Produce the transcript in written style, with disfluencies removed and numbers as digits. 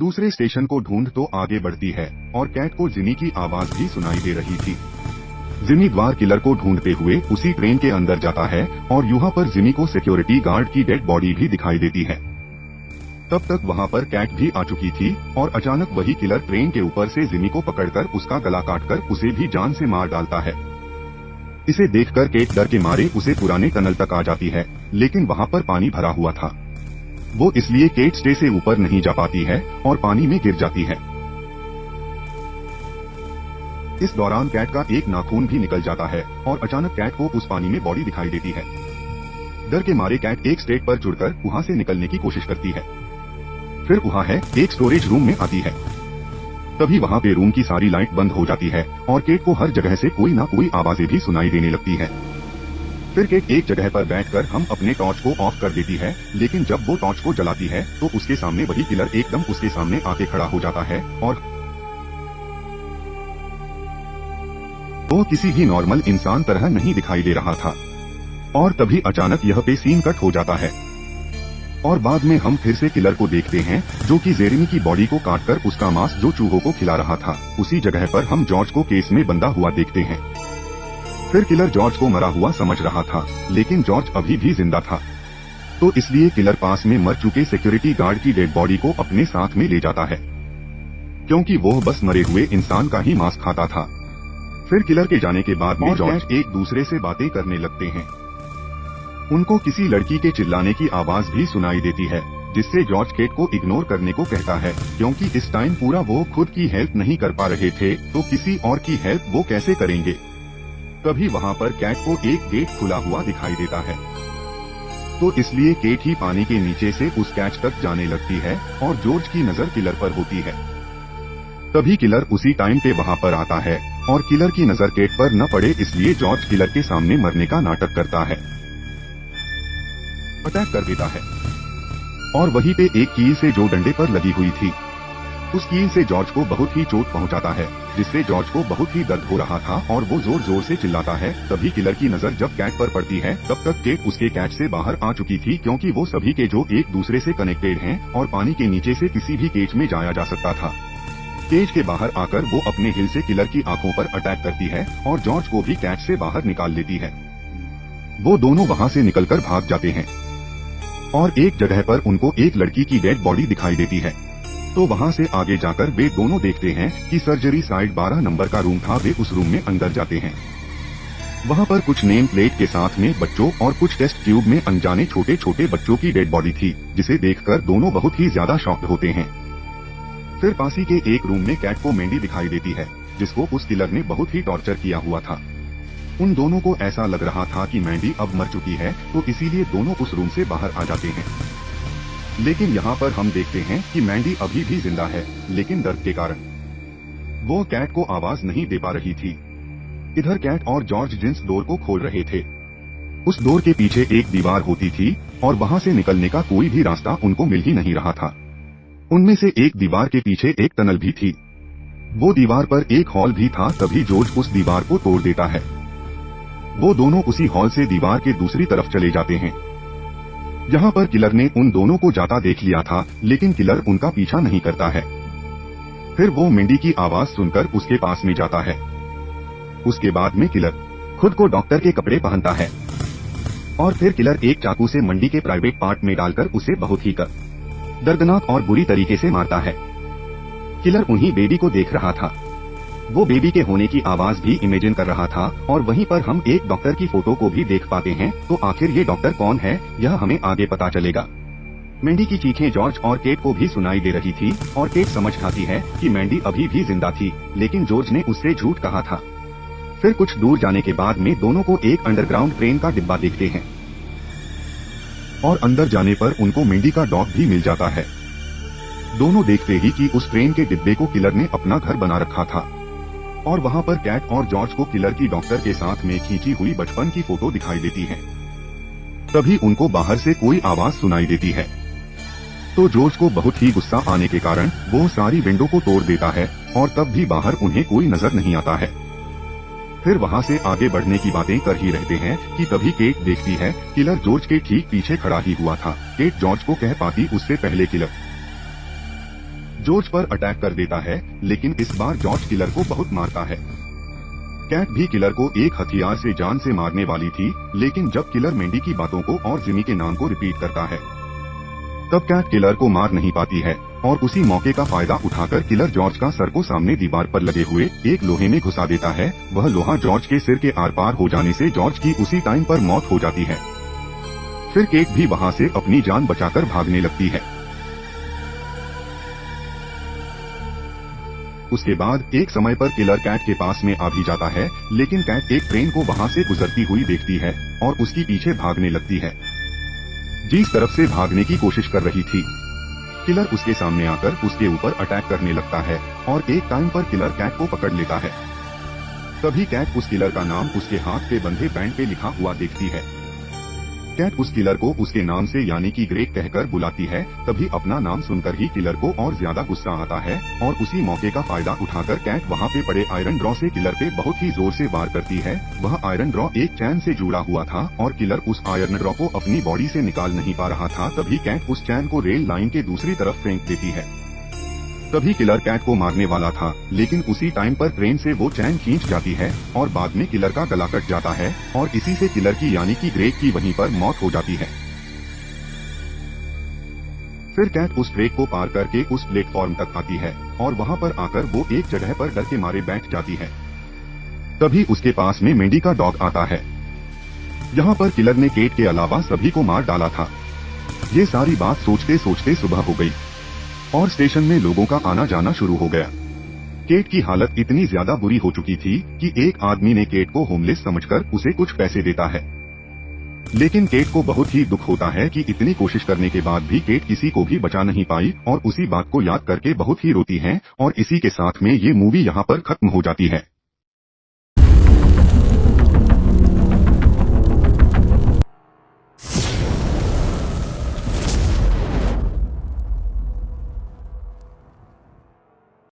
दूसरे स्टेशन को ढूंढ तो आगे बढ़ती है और कैट को जिमी की आवाज भी सुनाई दे रही थी। जिमी द्वार किलर को ढूंढते हुए उसी ट्रेन के अंदर जाता है और यहाँ पर जिमी को सिक्योरिटी गार्ड की डेड बॉडी भी दिखाई देती है। तब तक वहाँ पर कैट भी आ चुकी थी और अचानक वही किलर ट्रेन के ऊपर से जिमी को पकड़कर उसका गला काटकर उसे भी जान से मार डालता है। इसे देखकर केट डर के मारे उसे पुराने टनल तक आ जाती है, लेकिन वहाँ पर पानी भरा हुआ था। वो इसलिए केट स्टे से ऊपर नहीं जा पाती है और पानी में गिर जाती है। इस दौरान कैट का एक नाखून भी निकल जाता है और अचानक कैट को उस पानी में बॉडी दिखाई देती है। डर के मारे कैट एक स्टेट पर जुड़कर वहाँ से निकलने की कोशिश करती है। फिर वहाँ है एक स्टोरेज रूम में आती है। तभी वहाँ पे रूम की सारी लाइट बंद हो जाती है और केट को हर जगह से कोई ना कोई आवाजें भी सुनाई देने लगती है। फिर केट एक जगह पर बैठकर हम अपने टॉर्च को ऑफ कर देती है, लेकिन जब वो टॉर्च को जलाती है तो उसके सामने वही किलर एकदम उसके सामने आके खड़ा हो जाता है और वो किसी भी नॉर्मल इंसान तरह नहीं दिखाई दे रहा था। और तभी अचानक यह पे सीन कट हो जाता है और बाद में हम फिर से किलर को देखते हैं, जो कि जेरेमी की बॉडी को काटकर उसका मांस जो चूहों को खिला रहा था, उसी जगह पर हम जॉर्ज को केस में बंधा हुआ देखते हैं। फिर किलर जॉर्ज को मरा हुआ समझ रहा था, लेकिन जॉर्ज अभी भी जिंदा था, तो इसलिए किलर पास में मर चुके सिक्योरिटी गार्ड की डेड बॉडी को अपने साथ में ले जाता है, क्योंकि वो बस मरे हुए इंसान का ही मांस खाता था। फिर किलर के जाने के बाद में जॉर्ज एक दूसरे से बातें करने लगते हैं। उनको किसी लड़की के चिल्लाने की आवाज भी सुनाई देती है, जिससे जॉर्ज केट को इग्नोर करने को कहता है, क्योंकि इस टाइम पूरा वो खुद की हेल्प नहीं कर पा रहे थे, तो किसी और की हेल्प वो कैसे करेंगे। तभी वहाँ पर कैट को एक गेट खुला हुआ दिखाई देता है, तो इसलिए केट ही पानी के नीचे से उस कैच तक जाने लगती है और जॉर्ज की नजर किलर पर होती है। तभी किलर उसी टाइम पे वहाँ पर आता है और किलर की नजर केट पर न पड़े, इसलिए जॉर्ज किलर के सामने मरने का नाटक करता है, अटैक कर देता है और वहीं पे एक कील से जो डंडे पर लगी हुई थी, उस कील से जॉर्ज को बहुत ही चोट पहुंचाता है, जिससे जॉर्ज को बहुत ही दर्द हो रहा था और वो जोर जोर से चिल्लाता है। तभी किलर की नजर जब कैट पर पड़ती है, तब तक केट उसके कैच से बाहर आ चुकी थी, क्योंकि वो सभी के जो एक दूसरे से कनेक्टेड हैं और पानी के नीचे से किसी भी केज में जाया जा सकता था। केज के बाहर आकर वो अपने हिल से किलर की आंखों पर अटैक करती है और जॉर्ज को भी कैच से बाहर निकाल लेती है। वो दोनों वहाँ से निकलकर भाग जाते हैं और एक जगह पर उनको एक लड़की की डेड बॉडी दिखाई देती है। तो वहाँ से आगे जाकर वे दोनों देखते हैं कि सर्जरी साइड 12 नंबर का रूम था। वे उस रूम में अंदर जाते हैं। वहाँ पर कुछ नेम प्लेट के साथ में बच्चों और कुछ टेस्ट ट्यूब में अनजाने छोटे छोटे बच्चों की डेड बॉडी थी, जिसे देखकर दोनों बहुत ही ज्यादा शॉक्ड होते हैं। फिर पासी के एक रूम में कैट को मैंडी दिखाई देती है, जिसको उस किलर ने बहुत ही टॉर्चर किया हुआ था। उन दोनों को ऐसा लग रहा था कि मैंडी अब मर चुकी है, तो इसीलिए दोनों उस रूम से बाहर आ जाते हैं। लेकिन यहाँ पर हम देखते हैं कि मैंडी अभी भी जिंदा है, लेकिन दर्द के कारण वो कैट को आवाज नहीं दे पा रही थी। इधर कैट और जॉर्ज जिस डोर को खोल रहे थे, उस डोर के पीछे एक दीवार होती थी और वहाँ से निकलने का कोई भी रास्ता उनको मिल ही नहीं रहा था। उनमें से एक दीवार के पीछे एक टनल भी थी। वो दीवार पर एक हॉल भी था। तभी जॉर्ज उस दीवार को तोड़ देता है। वो दोनों उसी हॉल से दीवार के दूसरी तरफ चले जाते हैं। यहाँ पर किलर ने उन दोनों को जाता देख लिया था, लेकिन किलर उनका पीछा नहीं करता है। फिर वो मैंडी की आवाज सुनकर उसके पास में जाता है। उसके बाद में किलर खुद को डॉक्टर के कपड़े पहनता है और फिर किलर एक चाकू से मैंडी के प्राइवेट पार्ट में डालकर उसे बहुत ही दर्दनाक और बुरी तरीके से मारता है। किलर उन्हीं बेबी को देख रहा था। वो बेबी के होने की आवाज भी इमेजिन कर रहा था और वहीं पर हम एक डॉक्टर की फोटो को भी देख पाते हैं। तो आखिर ये डॉक्टर कौन है, यह हमें आगे पता चलेगा। मैंडी की चीखें जॉर्ज और केट को भी सुनाई दे रही थी और केट समझ जाती है कि मैंडी अभी भी जिंदा थी, लेकिन जॉर्ज ने उससे झूठ कहा था। फिर कुछ दूर जाने के बाद में दोनों को एक अंडरग्राउंड ट्रेन का डिब्बा देखते हैं और अंदर जाने पर उनको मैंडी का डॉग भी मिल जाता है। दोनों देखते ही कि उस ट्रेन के डिब्बे को किलर ने अपना घर बना रखा था और वहाँ पर कैट और जॉर्ज को किलर की डॉक्टर के साथ में खींची हुई बचपन की फोटो दिखाई देती है। तभी उनको बाहर से कोई आवाज सुनाई देती है, तो जॉर्ज को बहुत ही गुस्सा आने के कारण वो सारी विंडो को तोड़ देता है और तब भी बाहर उन्हें कोई नजर नहीं आता है। फिर वहाँ से आगे बढ़ने की बातें कर ही रहते हैं कि तभी केट देखती है किलर जॉर्ज के ठीक पीछे खड़ा ही हुआ था। केट जॉर्ज को कह पाती उससे पहले किलर जॉर्ज पर अटैक कर देता है, लेकिन इस बार जॉर्ज किलर को बहुत मारता है। कैट भी किलर को एक हथियार से जान से मारने वाली थी, लेकिन जब किलर मैंडी की बातों को और जिमी के नाम को रिपीट करता है, तब कैट किलर को मार नहीं पाती है और उसी मौके का फायदा उठाकर किलर जॉर्ज का सर को सामने दीवार पर लगे हुए एक लोहे में घुसा देता है। वह लोहा जॉर्ज के सिर के आर पार हो जाने से जॉर्ज की उसी टाइम पर मौत हो जाती है। फिर केट भी वहां से अपनी जान बचाकर भागने लगती है। उसके बाद एक समय पर किलर कैट के पास में आ भी जाता है, लेकिन कैट एक ट्रेन को वहां से गुजरती हुई देखती है और उसकी पीछे भागने लगती है, जिस तरफ से भागने की कोशिश कर रही थी। किलर उसके सामने आकर उसके ऊपर अटैक करने लगता है और एक टाइम पर किलर कैट को पकड़ लेता है। तभी कैट उस किलर का नाम उसके हाथ पे बंधे बैंड पे लिखा हुआ देखती है। कैट उस किलर को उसके नाम से यानी कि ग्रेग कहकर बुलाती है। तभी अपना नाम सुनकर ही किलर को और ज्यादा गुस्सा आता है और उसी मौके का फायदा उठाकर कैट वहां पे पड़े आयरन ड्रॉ से किलर पे बहुत ही जोर से वार करती है। वह आयरन ड्रॉ एक चैन से जुड़ा हुआ था और किलर उस आयरन ड्रॉ को अपनी बॉडी से निकाल नहीं पा रहा था। तभी कैट उस चैन को रेल लाइन के दूसरी तरफ फेंक देती है। तभी किलर कैट को मारने वाला था, लेकिन उसी टाइम पर ट्रेन से वो चैन खींच जाती है और बाद में किलर का गला कट जाता है और इसी से किलर की यानी कि ग्रेग की वहीं पर मौत हो जाती है। फिर कैट उस ट्रैक को पार करके उस प्लेटफॉर्म तक आती है और वहां पर आकर वो एक जगह पर डर के मारे बैठ जाती है। तभी उसके पास में मैंडी का डॉग आता है। यहाँ पर किलर ने केट के अलावा सभी को मार डाला था। ये सारी बात सोचते सोचते सुबह हो गई और स्टेशन में लोगों का आना जाना शुरू हो गया। केट की हालत इतनी ज्यादा बुरी हो चुकी थी कि एक आदमी ने केट को होमलेस समझकर उसे कुछ पैसे देता है, लेकिन केट को बहुत ही दुख होता है कि इतनी कोशिश करने के बाद भी केट किसी को भी बचा नहीं पाई और उसी बात को याद करके बहुत ही रोती है। और इसी के साथ में ये मूवी यहाँ पर खत्म हो जाती है।